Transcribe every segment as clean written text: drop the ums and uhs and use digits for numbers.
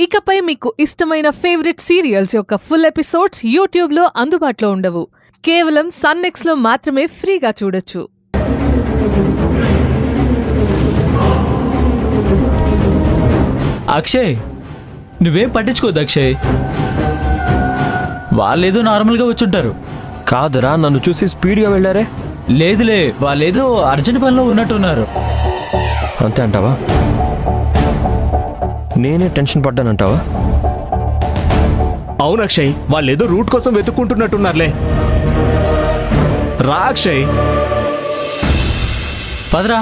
ఇకపై మీకు ఇష్టమైన ఫేవరెట్ సీరియల్స్ యొక్క ఫుల్ ఎపిసోడ్స్ యూట్యూబ్లో అందుబాటులో ఉండవు. కేవలం సన్నెక్స్లో మాత్రమే ఫ్రీగా చూడొచ్చు. అక్షయ్, నువ్వేం పట్టించుకోద్దు అక్షయ్. వాళ్ళేదో నార్మల్గా వచ్చుంటారు. కాదురా, నన్ను చూసి స్పీడ్గా వెళ్ళారే. లేదులే, వాళ్ళేదో అర్జెంట్ పనిలో ఉన్నట్టున్నారు. అంతే అంటావా? నేనే టెన్షన్ పడ్డానంటావా? అవును అక్షయ్, వాళ్ళేదో రూట్ కోసం వెతుక్కుంటున్నట్టున్నారులే. రా అక్షయ్, పదరా.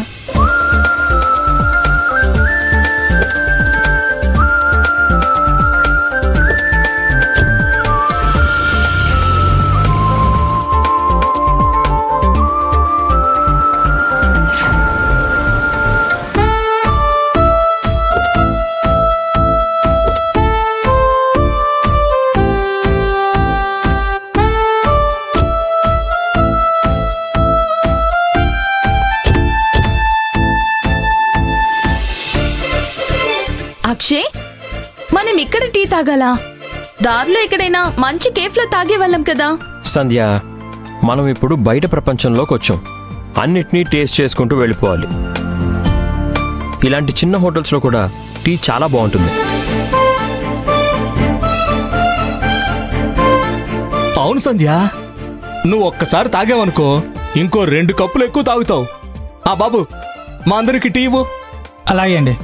అక్షయ్, మనం ఇక్కడ టీ తాగాలా? దారిలో ఎక్కడైనా మంచి కేఫ్లో తాగేవాళ్ళం కదా. సంధ్య, మనం ఇప్పుడు బయట ప్రపంచంలోకి వచ్చాం. అన్నిటినీ టేస్ట్ చేసుకుంటూ వెళ్ళిపోవాలి. ఇలాంటి చిన్న హోటల్స్లో కూడా టీ చాలా బాగుంటుంది. అవును సంధ్య, నువ్వు ఒక్కసారి తాగావనుకో ఇంకో 2 కప్పులు ఎక్కువ తాగుతావు. ఆ బాబు, మా అందరికి టీ ఇవ్వు. అలాగే అండి.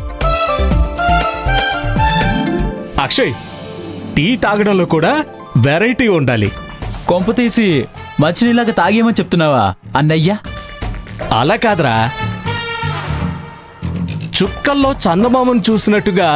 అక్షయ్, టీ తాగడంలో కూడా వెరైటీ ఉండాలి. కొంప తీసి మంచినీళ్ళగా తాగేమని చెప్తున్నావా అన్నయ్య? అలా కాదురా, చుక్కల్లో చందమామను చూసినట్టుగా